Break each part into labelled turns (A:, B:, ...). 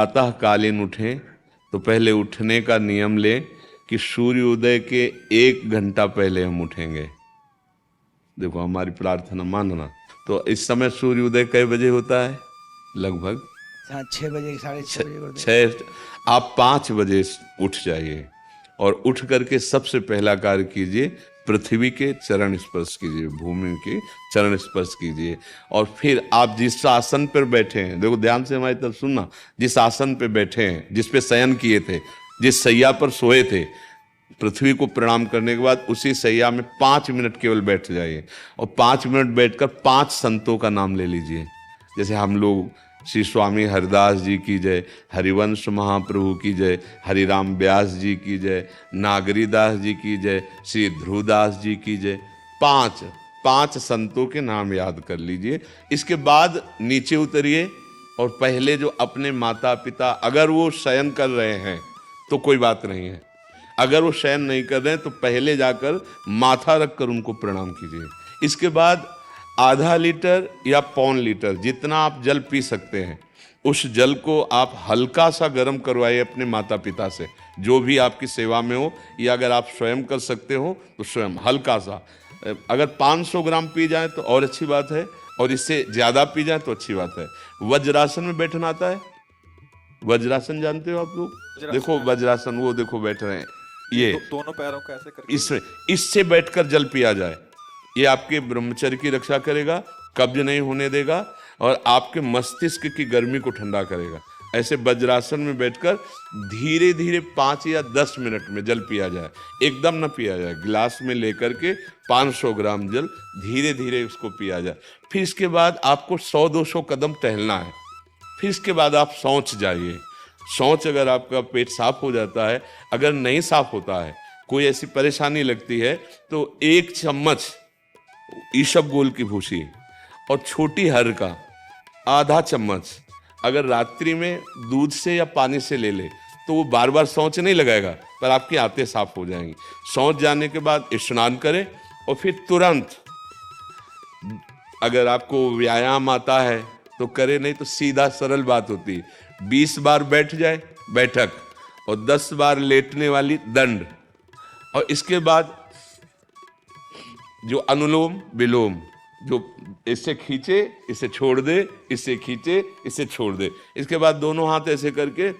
A: प्रातःकालीन उठें तो पहले उठने का नियम लें कि सूर्योदय के 1 घंटा पहले हम उठेंगे। देखो हमारी प्रार्थना मानना। तो इस समय सूर्योदय कई बजे होता है? लगभग
B: 6 बजे, 6:30 बजे गुरुदेव।
A: छः। आप 5 बजे उठ जाइए और उठ करके सबसे पहला कार्य कीजिए, पृथ्वी के चरण स्पर्श कीजिए, भूमि के चरण स्पर्श कीजिए। और फिर आप जिस आसन पर बैठे हैं, देखो ध्यान से हमारी तरफ सुनना, जिस आसन पर बैठे हैं, जिस पे शयन किए थे, जिस सैया पर सोए थे, पृथ्वी को प्रणाम करने के बाद उसी सैया में 5 मिनट केवल बैठ जाइए और 5 मिनट बैठकर 5 संतों का नाम ले लीजिए। जैसे हम लोग श्री स्वामी हरिदास जी की जय, हरिवंश महाप्रभु की जय, हरिराम व्यास जी की जय, नागरीदास जी की जय, श्री ध्रुवदास जी की जय। पांच पांच संतों के नाम याद कर लीजिए। इसके बाद नीचे उतरिए और पहले जो अपने माता पिता, अगर वो शयन कर रहे हैं तो कोई बात नहीं है, अगर वो शयन नहीं कर रहे हैं तो पहले जाकर माथा रखकर उनको प्रणाम कीजिए। इसके बाद आधा लीटर या 1.25 लीटर जितना आप जल पी सकते हैं, उस जल को आप हल्का सा गर्म करवाइए अपने माता पिता से, जो भी आपकी सेवा में हो, या अगर आप स्वयं कर सकते हो तो स्वयं हल्का सा। अगर 500 ग्राम पी जाए तो और अच्छी बात है, और इससे ज़्यादा पी जाए तो अच्छी बात है। वज्रासन में बैठना आता है? वज्रासन जानते हो आप लोग? देखो वज्रासन, वो देखो बैठ रहे हैं, ये
C: दोनों पैरों को ऐसे करके
A: इससे बैठकर जल पिया जाए। ये आपके ब्रह्मचर्य की रक्षा करेगा, कब्ज नहीं होने देगा और आपके मस्तिष्क की गर्मी को ठंडा करेगा। ऐसे वज्रासन में बैठकर धीरे धीरे 5 या 10 मिनट में जल पिया जाए, एकदम न पिया जाए। गिलास में लेकर के 500 ग्राम जल धीरे धीरे उसको पिया जाए। फिर इसके बाद आपको 100-200 कदम टहलना है। फिर इसके बाद आप शौच जाइए। शौच अगर आपका पेट साफ हो जाता है, अगर नहीं साफ होता है, कोई ऐसी परेशानी लगती है, तो 1 चम्मच ईसबगोल की भूसी और छोटी हर का आधा चम्मच अगर रात्रि में दूध से या पानी से ले ले तो वो बार बार शौच नहीं लगाएगा, पर आपकी आंतें साफ हो जाएंगी। शौच जाने के बाद स्नान करें और फिर तुरंत, अगर आपको व्यायाम आता है तो करे, नहीं तो सीधा सरल बात होती है, 20 बार बैठ जाए बैठक और 10 बार लेटने वाली दंड। और इसके बाद जो अनुलोम विलोम, जो इससे खींचे इसे छोड़ दे, इससे खींचे इसे छोड़ दे, इसके बाद दोनों हाथ ऐसे करके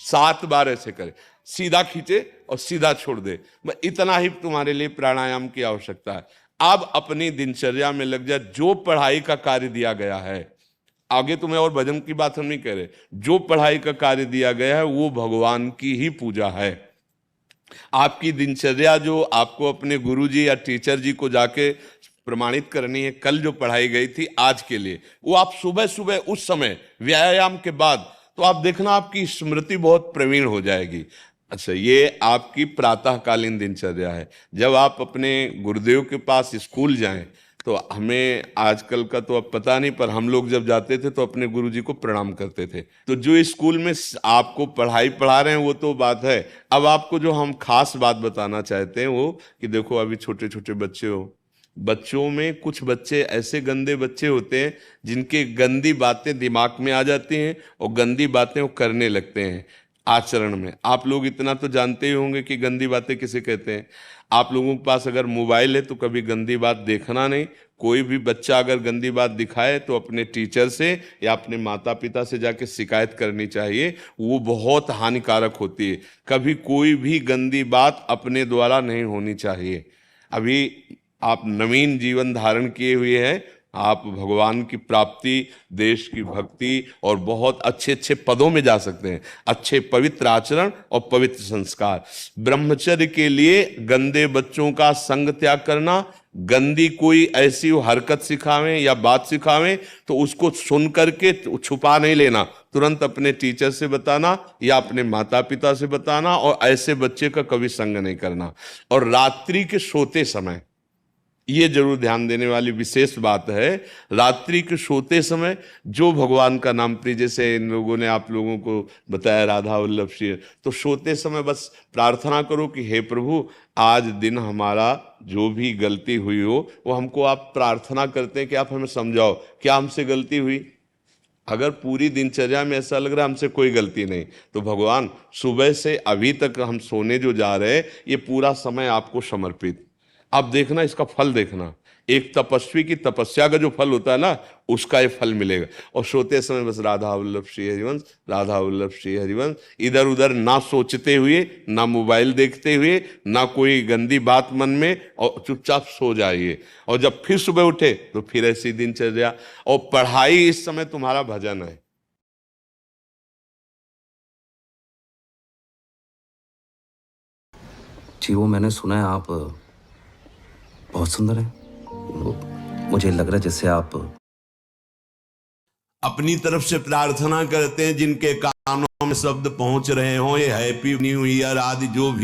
A: 7 बार ऐसे करे, सीधा खींचे और सीधा छोड़ दे। इतना ही तुम्हारे लिए प्राणायाम की आवश्यकता है। अब अपनी दिनचर्या में लग जा। जो पढ़ाई का कार्य दिया गया है, आगे तुम्हें और भजन की बात हम नहीं कह रहे, जो पढ़ाई का कार्य दिया गया है वो भगवान की ही पूजा है। आपकी दिनचर्या जो आपको अपने गुरुजी या टीचर जी को जाके प्रमाणित करनी है, कल जो पढ़ाई गई थी आज के लिए, वो आप सुबह सुबह उस समय व्यायाम के बाद, तो आप देखना आपकी स्मृति बहुत प्रवीण हो जाएगी। अच्छा, ये आपकी प्रातःकालीन दिनचर्या है। जब आप अपने गुरुदेव के पास स्कूल जाएं, तो हमें आजकल का तो अब पता नहीं, पर हम लोग जब जाते थे तो अपने गुरुजी को प्रणाम करते थे। तो जो स्कूल में आपको पढ़ाई पढ़ा रहे हैं वो तो बात है, अब आपको जो हम खास बात बताना चाहते हैं वो कि देखो अभी छोटे छोटे बच्चे हो, बच्चों में कुछ बच्चे ऐसे गंदे बच्चे होते हैं जिनके गंदी बातें दिमाग में आ जाती हैं और गंदी बातें वो करने लगते हैं आचरण में। आप लोग इतना तो जानते ही होंगे कि गंदी बातें किसे कहते हैं। आप लोगों के पास अगर मोबाइल है तो कभी गंदी बात देखना नहीं। कोई भी बच्चा अगर गंदी बात दिखाए तो अपने टीचर से या अपने माता पिता से जाके शिकायत करनी चाहिए, वो बहुत हानिकारक होती है। कभी कोई भी गंदी बात अपने द्वारा नहीं होनी चाहिए। अभी आप नवीन जीवन धारण किए हुए हैं, आप भगवान की प्राप्ति, देश की भक्ति और बहुत अच्छे अच्छे पदों में जा सकते हैं। अच्छे पवित्र आचरण और पवित्र संस्कार। ब्रह्मचर्य के लिए गंदे बच्चों का संग त्याग करना, गंदी कोई ऐसी हरकत सिखावें या बात सिखावें तो उसको सुन करके छुपा नहीं लेना, तुरंत अपने टीचर से बताना या अपने माता पिता से बताना, और ऐसे बच्चे का कभी संग नहीं करना। और रात्रि के सोते समय ये जरूर ध्यान देने वाली विशेष बात है, रात्रि के सोते समय जो भगवान का नाम प्रिय, जैसे इन लोगों ने आप लोगों को बताया राधा वल्लभ श्री, तो सोते समय बस प्रार्थना करो कि हे प्रभु, आज दिन हमारा जो भी गलती हुई हो वो हमको आप प्रार्थना करते हैं कि आप हमें समझाओ क्या हमसे गलती हुई। अगर पूरी दिनचर्या में ऐसा लग रहा है हमसे कोई गलती नहीं, तो भगवान सुबह से अभी तक हम सोने जो जा रहे हैं ये पूरा समय आपको समर्पित। आप देखना इसका फल देखना, एक तपस्वी की तपस्या का जो फल होता है ना उसका ये फल मिलेगा। और सोते समय बस राधा वल्लभ श्री हरिवंश, राधा वल्लभ श्री हरिवंश, इधर उधर ना सोचते हुए, ना मोबाइल देखते हुए, ना कोई गंदी बात मन में, और चुपचाप सो जाइए। और जब फिर सुबह उठे तो फिर ऐसी दिनचर्या। और पढ़ाई इस समय तुम्हारा भजन है।
C: जी वो मैंने सुना है आप बहुत सुंदर हैं। मुझे लग रहा है जैसे आप
A: अपनी तरफ से प्रार्थना करते हैं जिनके कानों में शब्द पहुंच रहे हो, ये हैप्पी न्यू ईयर आदि जो भी